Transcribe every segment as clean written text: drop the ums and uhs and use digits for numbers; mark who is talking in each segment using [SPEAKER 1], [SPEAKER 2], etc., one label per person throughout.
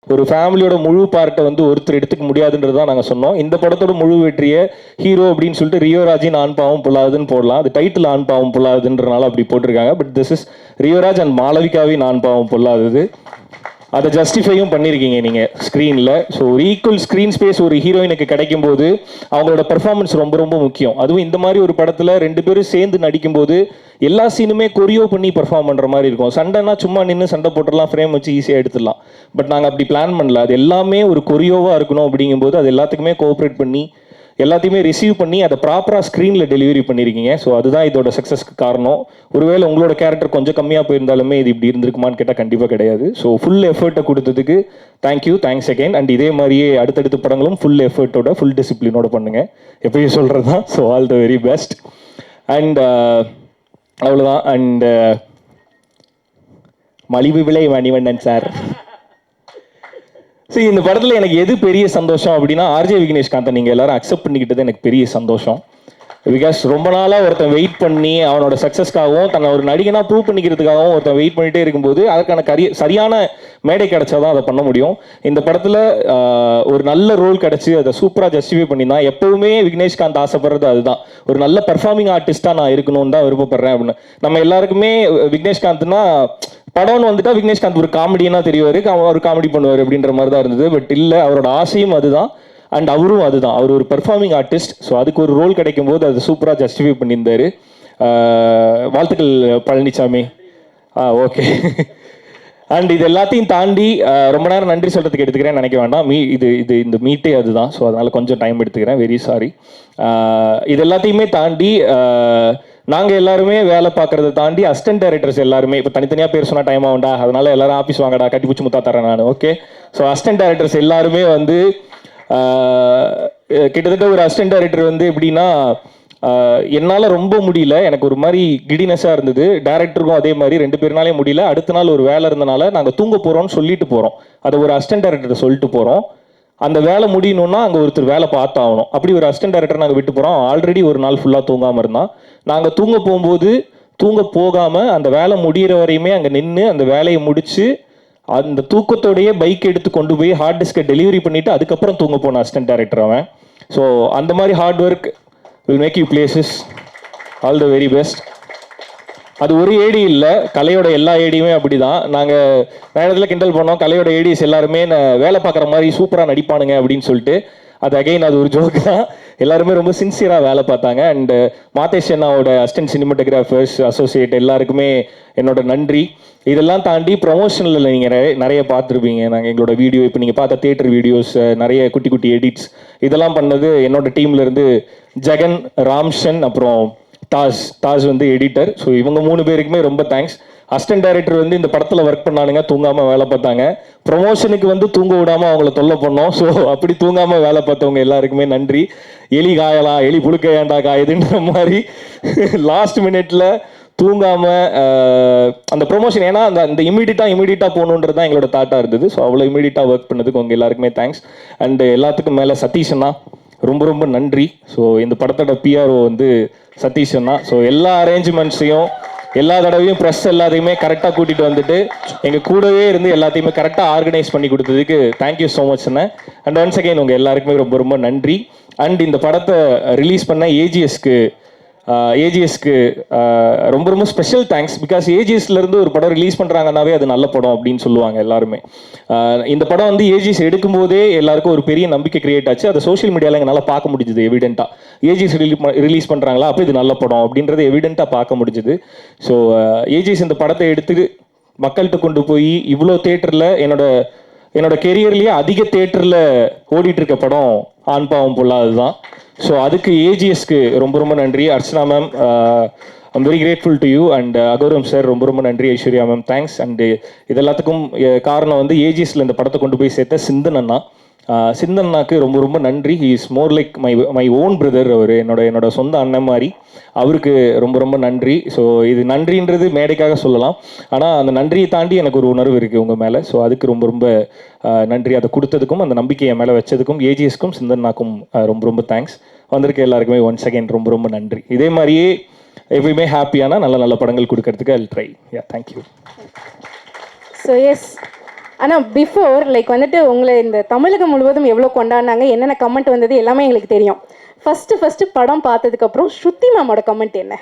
[SPEAKER 1] ஒரு ஃபேமிலியோட முழு பார்ட்டை வந்து ஒருத்தர் எடுத்துக்க முடியாதுன்றது தான் நாங்கள் சொன்னோம். இந்த படத்தோட முழு வெற்றியை ஹீரோ அப்படின்னு சொல்லிட்டு ரியோராஜின் ஆண் பாவம் பொல்லாதுன்னு போடலாம். அது டைட்டில் ஆண் பாவம் பொல்லாதுன்றனால அப்படி போட்டிருக்காங்க. But this is Rioraj and மாளவிகாவின் ஆண் பாவம் பொல்லாதது. அதை ஜஸ்டிஃபையும் பண்ணியிருக்கீங்க நீங்கள் ஸ்க்ரீனில். ஸோ ஒரு ஈக்குவல் ஸ்க்ரீன் ஸ்பேஸ் ஒரு ஹீரோயினுக்கு கிடைக்கும் போது அவங்களோட பெர்ஃபார்மன்ஸ் ரொம்ப ரொம்ப முக்கியம். அதுவும் இந்த மாதிரி ஒரு படத்தில் 2 பேரும் சேர்ந்து நடிக்கும்போது எல்லா சீனுமே கொரியோ பண்ணி பெர்ஃபார்ம் பண்ணுற மாதிரி இருக்கும். சண்டைனா சும்மா நின்று சண்டை போட்டுடலாம், ஃப்ரேம் வச்சு ஈஸியாக எடுத்துடலாம். பட் நாங்கள் அப்படி பிளான் பண்ணல. அது எல்லாமே ஒரு கொரியோவாக இருக்கணும். அப்படிங்கும்போது அது எல்லாத்துக்குமே கோஆப்ரேட் பண்ணி எல்லாத்தையுமே ரிசீவ் பண்ணி அதை ப்ராப்பராக ஸ்க்ரீனில் டெலிவரி பண்ணியிருக்கீங்க. ஸோ அதுதான் இதோட சக்ஸஸ்க்கு காரணம். ஒருவேளை உங்களோட கேரக்டர் கொஞ்சம் கம்மியாக போயிருந்தாலுமே இது இப்படி இருந்திருக்குமான்னு கேட்டால் கண்டிப்பாக கிடையாது. ஸோ ஃபுல் எஃபர்ட்டை கொடுத்ததுக்கு தேங்க்யூ, தேங்க்ஸ் அகைன். அண்ட் இதே மாதிரியே அடுத்தடுத்த படங்களும் ஃபுல் எஃபர்ட்டோட ஃபுல் டிசிப்ளினோட பண்ணுங்கள். எப்பயும் சொல்கிறது தான். So all the very best. And அவ்வளோதான். அண்ட் மலிவு விலை மணிவண்ணன் சார். சரி, இந்த படத்தில் எனக்கு எது பெரிய சந்தோஷம் அப்படின்னா ஆர்ஜே விக்னேஷ்காந்தை நீங்கள் எல்லாரும் அக்செப்ட் பண்ணிக்கிட்டது எனக்கு பெரிய சந்தோஷம். பிகாஸ் ரொம்ப நாளாக ஒருத்தன் வெயிட் பண்ணி அவனோட சக்ஸஸ்க்காகவும் தன்னை ஒரு நடிகனாக ப்ரூவ் பண்ணிக்கிறதுக்காகவும் ஒருத்தன் வெயிட் பண்ணிகிட்டே இருக்கும்போது அதற்கான சரியான மேடை கிடைச்சாதான் அதை பண்ண முடியும். இந்த படத்தில் ஒரு நல்ல ரோல் கிடச்சி அதை சூப்பராக ஜஸ்டிஃபை பண்ணியிருந்தான். எப்போவுமே விக்னேஷ்காந்த் ஆசைப்படுறது அதுதான். ஒரு நல்ல பெர்ஃபார்மிங் ஆர்டிஸ்ட்டாக நான் இருக்கணும்னு தான் விருப்பப்படுறேன் அப்படின்னு. நம்ம எல்லாருக்குமே விக்னேஷ்காந்த்னா படம்னு வந்துட்டா விக்னேஷ்காந்த் ஒரு காமெடியனா தெரிவார், அவர் காமெடி பண்ணுவார் அப்படின்ற மாதிரி தான் இருந்தது. பட் இல்லை, அவரோட ஆசையும் அதுதான் அண்ட் அவரும் அதுதான். அவர் ஒரு பெர்ஃபார்மிங் ஆர்டிஸ்ட். ஸோ அதுக்கு ஒரு ரோல் கிடைக்கும் போது அது சூப்பராக ஜஸ்டிஃபை பண்ணியிருந்தாரு. வாழ்த்துக்கள் பழனிசாமி. ஓகே. அண்ட் இது எல்லாத்தையும் தாண்டி ரொம்ப நேரம் நன்றி சொல்கிறதுக்கு எடுத்துக்கிறேன்னு நினைக்க வேண்டாம். இந்த மீட்டே அதுதான். ஸோ அதனால் கொஞ்சம் டைம் எடுத்துக்கிறேன். Very sorry. இது எல்லாத்தையுமே தாண்டி நாங்கள் எல்லாருமே வேலை பார்க்குறத தாண்டி அசிஸ்டன்ட் டைரக்டர்ஸ் எல்லாருமே இப்போ தனித்தனியாக பேர் சொன்னால் டைம் ஆகும்டா, அதனால எல்லாரும் ஆஃபீஸ் வாங்கடா, கட்டி பிடிச்சி முத்தா தரேன் நான். ஓகே. ஸோ அசிஸ்டன்ட் டைரக்டர்ஸ் எல்லாருமே வந்து கிட்டத்தட்ட ஒரு அசிஸ்டன்ட் டைரக்டர் வந்து எப்படின்னா என்னால் ரொம்ப முடியல, எனக்கு ஒரு மாதிரி கிடினஸாக இருந்தது. டேரக்டருக்கும் அதே மாதிரி 2 பேர்னாலே முடியல. அடுத்த நாள் ஒரு வேலை இருந்தனால நாங்கள் தூங்க போகிறோம்னு சொல்லிட்டு போகிறோம். அதை ஒரு அசிஸ்டன்ட் டைரக்டர் சொல்லிட்டு போகிறோம். அந்த வேலை முடியணும்னா அங்கே ஒருத்தர் வேலை பார்த்தாகணும். அப்படி ஒரு அசிஸ்டன்ட் டைரக்டர் நாங்கள் விட்டு போகிறோம். ஆல்ரெடி ஒரு நாள் ஃபுல்லாக தூங்காமல் இருந்தான். நாங்கள் தூங்க போகும்போது தூங்க போகாமல் அந்த வேலை முடிகிற வரையுமே அங்கே நின்று அந்த வேலையை முடித்து அந்த தூக்கத்தோடையே பைக் எடுத்து கொண்டு போய் ஹார்ட் டிஸ்கை டெலிவரி பண்ணிவிட்டு அதுக்கப்புறம் தூங்க போன அசிஸ்டன்ட் டைரக்டர் அவன். ஸோ அந்த மாதிரி hard work will make you places. All the very best. அது ஒரு ஏடி இல்லை, கலையோட எல்லா ஏடியுமே அப்படி தான். நாங்கள் நேரத்தில் கிண்டல் பண்ணோம், கலையோட ஏடிஸ் எல்லாருமே வேலை பார்க்குற மாதிரி சூப்பராக நடிப்பானுங்க அப்படின்னு சொல்லிட்டு. அது அகைன் அது ஒரு ஜோக்கு தான். எல்லாருமே ரொம்ப சின்சியராக வேலை பார்த்தாங்க. அண்டு மாதேஷ் அண்ணாவோட அசிஸ்டன்ட் சினிமாட்டோகிராஃபர்ஸ் அசோசியேட் எல்லாருக்குமே என்னோட நன்றி. இதெல்லாம் தாண்டி ப்ரொமோஷனில் நீங்கள் நிறைய பார்த்துருப்பீங்க. நாங்கள் எங்களோட வீடியோ இப்போ நீங்கள் பார்த்த தியேட்டர் வீடியோஸ், நிறைய குட்டி குட்டி எடிட்ஸ் இதெல்லாம் பண்ணது என்னோட டீம்லேருந்து ஜெகன், ராம்சன், அப்புறம் தாஜ் வந்து எடிட்டர். ஸோ இவங்க 3 பேருக்குமே ரொம்ப தேங்க்ஸ். அசிஸ்டன்ட் டைரக்டர் வந்து இந்த படத்தில் ஒர்க் பண்ணானுங்க, தூங்காமல் வேலை பார்த்தாங்க. ப்ரொமோஷனுக்கு வந்து தூங்க விடாமல் அவங்கள தொல்லை பண்ணோம். ஸோ அப்படி தூங்காமல் வேலை பார்த்தவங்க எல்லாருக்குமே நன்றி. எலி காயலாம், எலி புழுக்க ஏண்டா காயுதுன்ற மாதிரி லாஸ்ட் மினிட்ல தூங்காமல் அந்த ப்ரொமோஷன், ஏன்னா அந்த இமீடியட்டாக போகணுன்றது தான் எங்களோட தாட்டாக இருந்தது. ஸோ அவ்வளோ இமீடியட்டாக ஒர்க் பண்ணதுக்கு உங்கள் எல்லாருக்குமே தேங்க்ஸ். அண்டு எல்லாத்துக்கும் மேலே சதீஷ் அண்ணா ரொம்ப ரொம்ப நன்றி. ஸோ இந்த படத்தோட பிஆர்ஓ வந்து சதீஷ் அண்ணா. ஸோ எல்லா அரேஞ்ச்மெண்ட்ஸையும் எல்லா தடவையும் ப்ரெஸ் எல்லாத்தையுமே கரெக்டாக கூட்டிகிட்டு வந்துட்டு எங்கள் கூடவே இருந்து எல்லாத்தையுமே கரெக்டாக ஆர்கனைஸ் பண்ணி கொடுத்ததுக்கு thank you so much Anna. And once again உங்கள் எல்லாருக்குமே ரொம்ப ரொம்ப நன்றி. அண்ட் இந்த படத்தை ரிலீஸ் பண்ண ஏஜிஎஸ்க்கு ரொம்ப ரொம்ப ஸ்பெஷல் தேங்க்ஸ். பிகாஸ் ஏஜிஎஸ்லேருந்து ஒரு படம் ரிலீஸ் பண்ணுறாங்கன்னாவே அது நல்ல படம் அப்படின்னு சொல்லுவாங்க எல்லாருமே. இந்த படம் வந்து ஏஜிஎஸ் எடுக்கும்போதே எல்லாருக்கும் ஒரு பெரிய நம்பிக்கை கிரியேட் ஆச்சு. அதை சோஷியல் மீடியாவில் எங்களால் பார்க்க முடிஞ்சுது எவிடென்ட்டாக. ஏஜிஎஸ் ரிலீஸ் பண்ணுறாங்களா, அப்போ இது நல்ல படம் அப்படின்றது எவிடென்ட்டாக பார்க்க முடிஞ்சுது. ஸோ ஏஜிஎஸ் இந்த படத்தை எடுத்து மக்கள்கிட்ட கொண்டு போய் இவ்வளோ தேட்டரில் என்னோட கெரியர்லேயே அதிக தேட்டரில் ஓடிட்டு இருக்க படம் ஆண் பாவம் பொல்லாதது தான். ஸோ அதுக்கு ஏஜிஎஸ்க்கு ரொம்ப ரொம்ப நன்றி. Archana ma'am, I'm very grateful to you. And Aghoram sir ரொம்ப ரொம்ப நன்றி. Aishwarya ma'am thanks. அண்டு இது எல்லாத்துக்கும் காரணம் வந்து ஏஜிஎஸ்ல இந்த படத்தை கொண்டு போய் சேர்த்த சிந்தன் அண்ணா. சிந்தன்னாக்கு ரொம்ப ரொம்ப நன்றி. He is more like my own brother. அவர் என்னோட சொந்த அண்ணன் மாதிரி. அவருக்கு ரொம்ப ரொம்ப நன்றி. ஸோ இது நன்றின்றது மேடைக்காக சொல்லலாம், ஆனால் அந்த நன்றியை தாண்டி எனக்கு ஒரு உணர்வு இருக்குது உங்கள் மேலே. ஸோ அதுக்கு ரொம்ப ரொம்ப நன்றி. அதை கொடுத்ததுக்கும் அந்த நம்பிக்கையை மேலே வச்சதுக்கும் ஏஜிஎஸ்க்கும் சிந்தன்னாக்கும் ரொம்ப ரொம்ப தேங்க்ஸ். வந்திருக்க எல்லாருக்குமே ஒன்ஸ் அகைன் ரொம்ப ரொம்ப நன்றி. இதே மாதிரியே எப்பயுமே ஹாப்பியான நல்ல நல்ல படங்கள் கொடுக்கறதுக்கு I try. Ya, thank you.
[SPEAKER 2] So yes, ஆனால் பிஃபோர் லைக் வந்துட்டு உங்களை இந்த தமிழகம் முழுவதும் எவ்வளோ கொண்டாடினாங்க, என்னென்ன கமெண்ட் வந்தது எல்லாமே எங்களுக்கு தெரியும். ஃபஸ்ட்டு படம் பார்த்ததுக்கப்புறம் ஸ்ருதி மேமோட கமெண்ட் என்ன?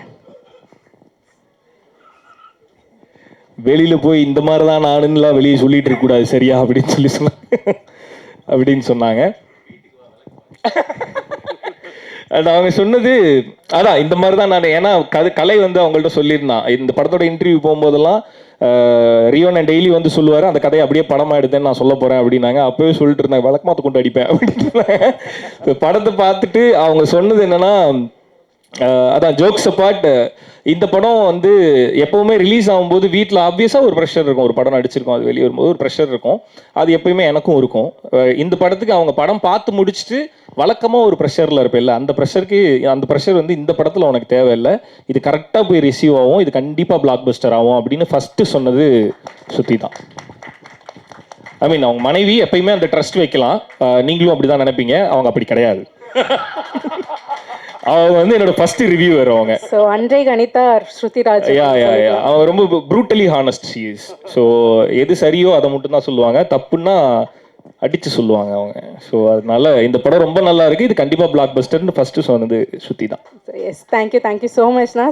[SPEAKER 1] வெளியில போய் இந்த மாதிரி தான் நானுன்னுலாம் வெளியே சொல்லிட்டு இருக்க கூடாது சரியா அப்படின்னு சொன்னாங்க. அண்ட் அவங்க சொன்னது அதான் இந்த மாதிரி தான் நான், ஏன்னா கலை வந்து அவங்கள்ட்ட சொல்லியிருந்தான். இந்த படத்தோட இன்டர்வியூ போகும்போதெல்லாம் ரியோன் டெய்லி வந்து சொல்லுவார், அந்த கதையை அப்படியே படமாக எடுத்தேன்னு நான் சொல்ல போகிறேன் அப்படின்னாங்க. அப்போவே சொல்லிட்டு இருந்தாங்க, விளக்கமாத்த கொண்டு அடிப்பேன் அப்படின்னு. படத்தை பார்த்துட்டு அவங்க சொன்னது என்னன்னா, அதான் ஜோக்ஸ் அப்பார்ட், இந்த படம் வந்து எப்போவுமே ரிலீஸ் ஆகும்போது வீட்டில் ஆப்வியஸாக ஒரு ப்ரெஷர் இருக்கும். ஒரு படம் நடிச்சிருக்கோம், அது வெளியே வரும்போது ஒரு ப்ரெஷர் இருக்கும். அது எப்பயுமே எனக்கும் இருக்கும். இந்த படத்துக்கு அவங்க படம் பார்த்து முடிச்சுட்டு வழக்கமாக ஒரு ப்ரெஷரில் இருப்பேன். அந்த ப்ரெஷர் வந்து இந்த படத்தில் உனக்கு தேவையில்லை, இது கரெக்டாக போய் ரிசீவ் ஆகும், இது கண்டிப்பாக பிளாக் பஸ்டர் ஆகும் அப்படின்னு ஃபஸ்ட்டு சொன்னது ஸ்ருதி தான். ஐ மீன் அவங்க மனைவி எப்பயுமே அந்த ட்ரஸ்ட் வைக்கலாம், நீங்களும் அப்படி தான் நினைப்பீங்க, அவங்க அப்படி கிடையாது. அவங்க வந்து என்னோட ஃபர்ஸ்ட் ரிவ்யூவர் அவங்க.
[SPEAKER 2] ஸோ அன்றை கணிதா ஸ்ருதிராஜ்.
[SPEAKER 1] அவங்க ரொம்ப brutally honest she is. So எது சரியோ அதை மட்டும் தான் சொல்லுவாங்க, தப்புன்னா அடிச்சு சொல்லுவாங்க அவங்க. ஸோ அதனால இந்த படம் ரொம்ப நல்லா இருக்கு, இது கண்டிப்பாக பிளாக் பஸ்டர்னு ஃபர்ஸ்ட் சொன்னது ஸ்ருதி தான்.
[SPEAKER 2] Yes, thank you so மச்ண்ணா.